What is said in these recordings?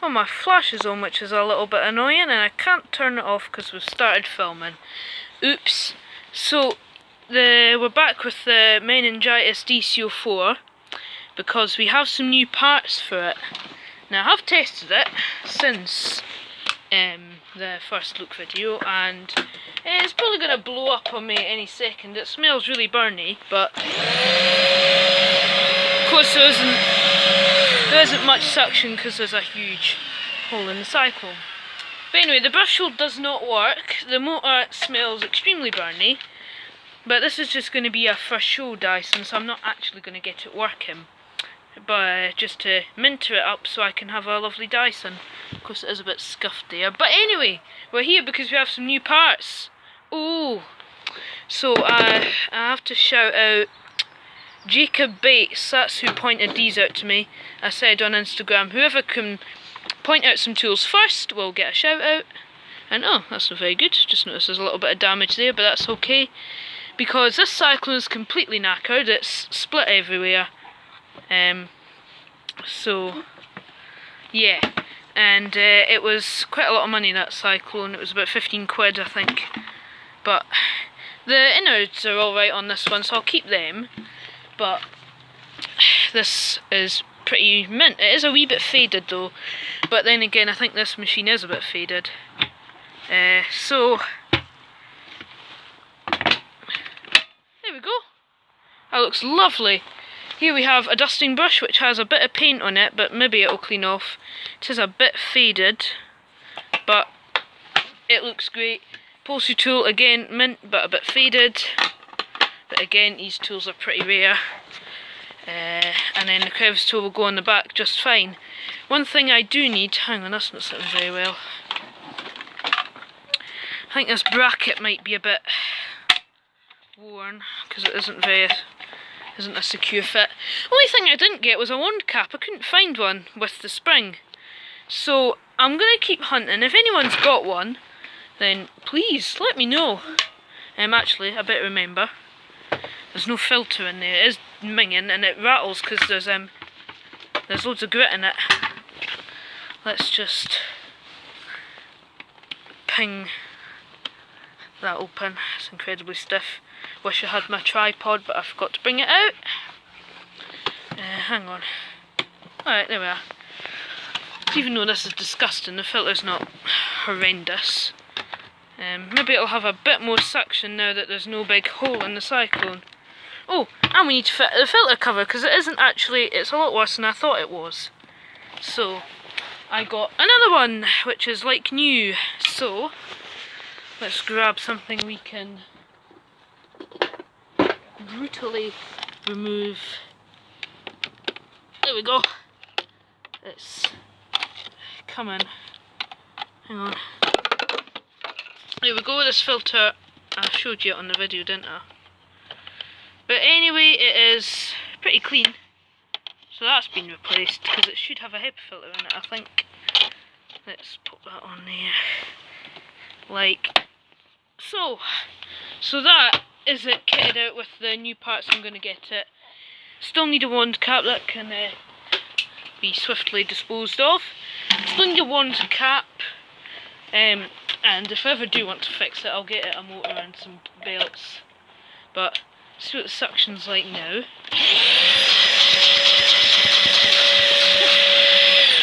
Oh, my flash is on, which is a little bit annoying, and I can't turn it off because we've started filming. Oops. So, we're back with the Meningitis DC04 because we have some new parts for it. Now, I have tested it since the first look video, and it's probably going to blow up on me any second. It smells really burny, but of course there isn't much suction because there's a huge hole in the cyclone. But anyway, the brush tool does not work. The motor smells extremely burny, but this is just going to be a first show Dyson, so I'm not actually going to get it working. But just to minter it up so I can have a lovely Dyson. Of course it is a bit scuffed there. But anyway, we're here because we have some new parts. Oh, so I have to shout out Jacob Bates. That's who pointed these out to me. I said on Instagram, whoever can point out some tools first will get a shout out. And oh, that's not very good. Just noticed there's a little bit of damage there, but that's okay. Because this cyclone is completely knackered. It's split everywhere. So yeah, and it was quite a lot of money, that cyclone. It was about 15 quid I think, but the innards are alright on this one, so I'll keep them. But this is pretty mint. It is a wee bit faded though, but then again I think this machine is a bit faded. So there we go. That looks lovely. Here we have a dusting brush which has a bit of paint on it, but maybe it'll clean off. It is a bit faded, but it looks great. Upholstery tool, again mint, but a bit faded. But again, these tools are pretty rare. And then the crevice tool will go on the back just fine. One thing I do need, hang on, that's not sitting very well. I think this bracket might be a bit worn, because it isn't a secure fit. Only thing I didn't get was a wand cap. I couldn't find one with the spring. So I'm going to keep hunting. If anyone's got one, then please let me know. Actually, I better remember, there's no filter in there. It is minging and it rattles because there's loads of grit in it. Let's just ping that open. It's incredibly stiff. Wish I had my tripod, but I forgot to bring it out. Hang on. Alright, there we are. Even though this is disgusting, the filter's not horrendous. Maybe it'll have a bit more suction now that there's no big hole in the cyclone. Oh, and we need to fit the filter cover, because it isn't actually, it's a lot worse than I thought it was. So, I got another one, which is like new. So, let's grab something we can brutally remove. There we go. It's coming. Hang on. There we go with this filter. I showed you it on the video, didn't I? But anyway, it is pretty clean. So that's been replaced because it should have a HEPA filter in it, I think. Let's put that on there. Like so. So that is it kitted out with the new parts I'm going to get it. Still need a wand cap that can be swiftly disposed of. Still need a wand cap, and if I ever do want to fix it, I'll get it a motor and some belts. But see what the suction's like now.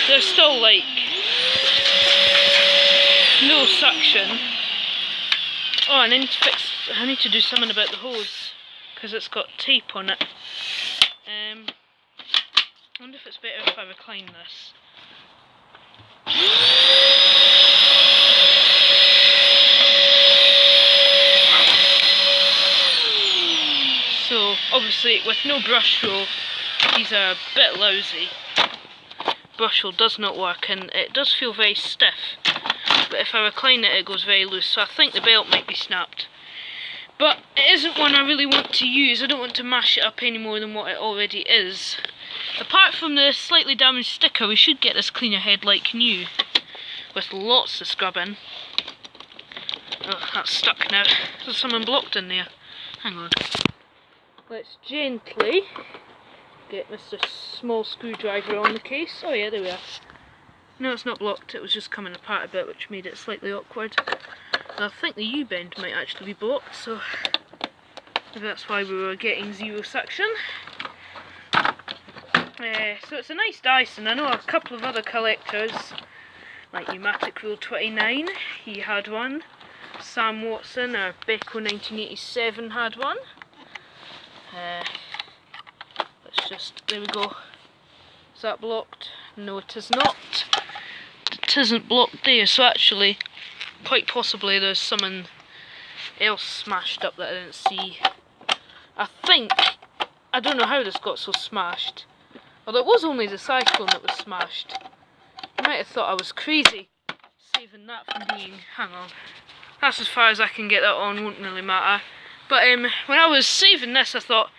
There's still like no suction. Oh, and I need to do something about the hose, because it's got tape on it. I wonder if it's better if I recline this. So, obviously, with no brush roll, these are a bit lousy. Brush roll does not work, and it does feel very stiff. But if I recline it, it goes very loose, so I think the belt might be snapped. But it isn't one I really want to use. I don't want to mash it up any more than what it already is. Apart from the slightly damaged sticker, we should get this cleaner head like new, with lots of scrubbing. Oh, that's stuck now. There's someone blocked in there. Hang on. Let's gently get Mr. Small Screwdriver on the case. Oh yeah, there we are. No, it's not blocked, it was just coming apart a bit, which made it slightly awkward. And I think the U-bend might actually be blocked, so maybe that's why we were getting zero suction. So it's a nice Dyson. I know a couple of other collectors, like Pneumatic Rule 29, he had one. Sam Watson, or Beko 1987 had one. Let's just, there we go. Is that blocked? No, it is not. It isn't blocked there, so actually, quite possibly there's something else smashed up that I didn't see. I think, I don't know how this got so smashed. Although it was only the cyclone that was smashed. You might have thought I was crazy saving that from being, hang on. That's as far as I can get that on, won't really matter. But when I was saving this, I thought,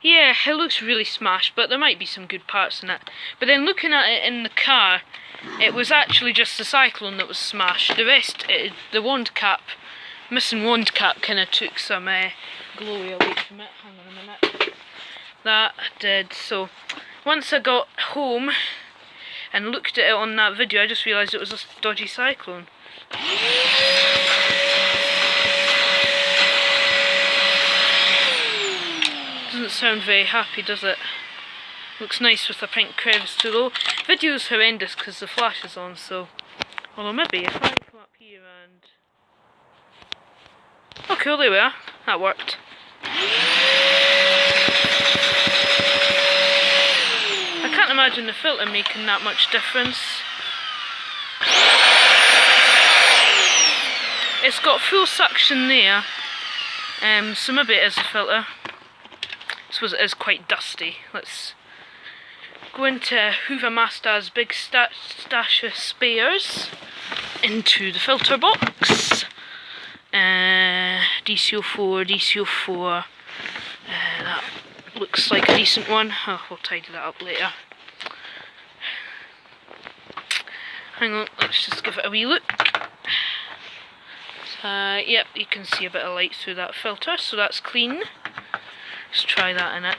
yeah, it looks really smashed, but there might be some good parts in it. But then looking at it in the car, it was actually just the cyclone that was smashed. The rest, the wand cap, missing wand cap kind of took some glory away from it. Hang on a minute. That did. So once I got home and looked at it on that video, I just realised it was a dodgy cyclone. Doesn't sound very happy, does it? Looks nice with a pink crevice too though. Video's horrendous because the flash is on, so... Although maybe if I come up here and... Oh cool, there we are. That worked. I can't imagine the filter making that much difference. It's got full suction there, so maybe it is a filter. I suppose it is quite dusty. Let's go into Hoover Master's big stash of spares into the filter box. DC04, DC04. That looks like a decent one. Oh, we'll tidy that up later. Hang on, let's just give it a wee look. Yep, you can see a bit of light through that filter, so that's clean. Let's try that in it.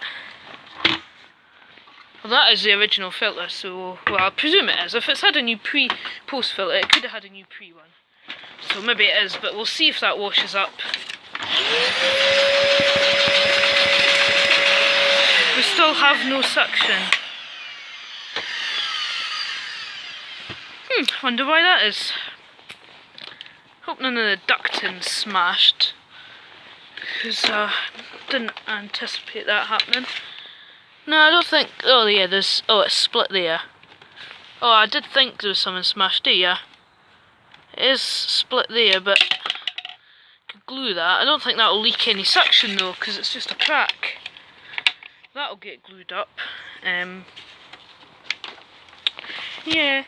Well, that is the original filter, so, well, I presume it is. If it's had a new post filter, it could have had a new pre one. So maybe it is, but we'll see if that washes up. We still have no suction. Wonder why that is. Hope none of the ducting's smashed, because didn't anticipate that happening. No, I don't think. Oh yeah, there's. Oh, it's split there. Oh, I did think there was something smashed there. Yeah, it is split there, but could glue that. I don't think that'll leak any suction though, because it's just a crack. That'll get glued up. Yeah.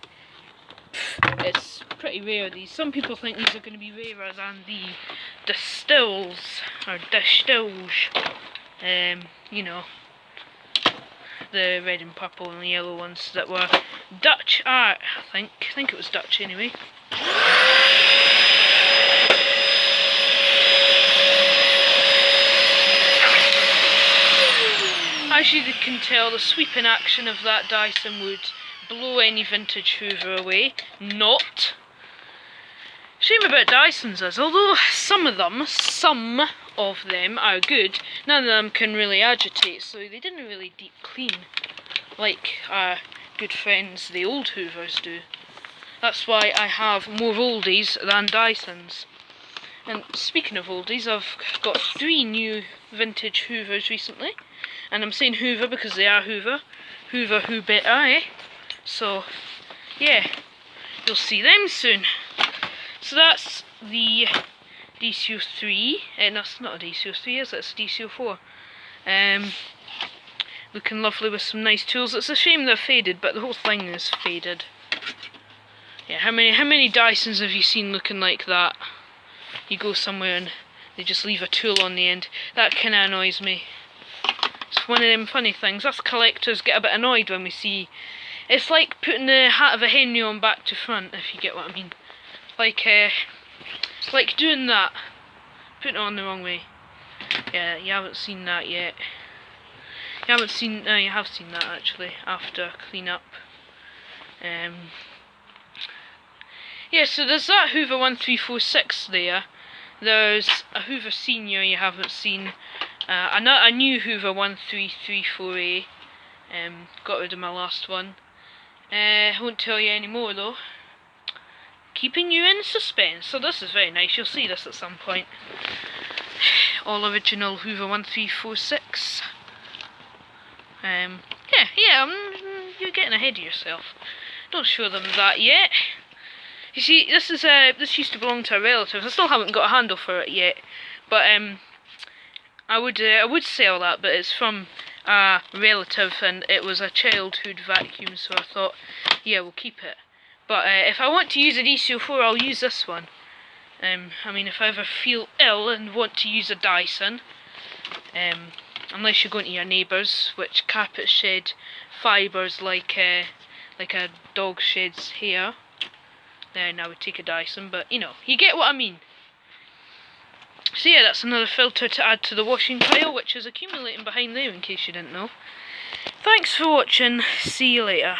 It's pretty rare, these. Some people think these are going to be rarer than the distills, or distills, you know, the red and purple and the yellow ones that were Dutch art, I think it was Dutch anyway. As you can tell, the sweeping action of that Dyson would blow any vintage Hoover away. Not. Shame about Dysons is, although some of them are good, none of them can really agitate, so they didn't really deep clean like our good friends the old Hoovers do. That's why I have more oldies than Dysons. And speaking of oldies, I've got 3 new vintage Hoovers recently, and I'm saying Hoover because they are Hoover. Hoover who better, eh? So, yeah, you'll see them soon. So that's the DC03, that's not a DC03, is it? It's a DC04. Looking lovely with some nice tools. It's a shame they're faded, but the whole thing is faded. Yeah, how many Dysons have you seen looking like that? You go somewhere and they just leave a tool on the end. That kinda annoys me. It's one of them funny things. Us collectors get a bit annoyed when we see... It's like putting the hat of a Henry on back to front, if you get what I mean. Like doing that. Putting it on the wrong way. Yeah, you haven't seen that yet. You haven't seen... No, you have seen that actually, after clean up. Yeah, so there's that Hoover 1346 there. There's a Hoover Senior you haven't seen. A new Hoover 1334A. Got rid of my last one. Won't tell you any more though. Keeping you in suspense. So this is very nice. You'll see this at some point. All original Hoover 1346. You're getting ahead of yourself. Don't show them that yet. You see, this used to belong to a relative. I still haven't got a handle for it yet, but I would sell that, but it's from a relative, and it was a childhood vacuum, so I thought, yeah, we'll keep it. But if I want to use a DC04, I'll use this one. I mean, if I ever feel ill and want to use a Dyson, unless you're going to your neighbours, which carpet shed fibres like a dog sheds hair, then I would take a Dyson, but you know, you get what I mean. So yeah, that's another filter to add to the washing pile, which is accumulating behind there in case you didn't know. Thanks for watching, see you later.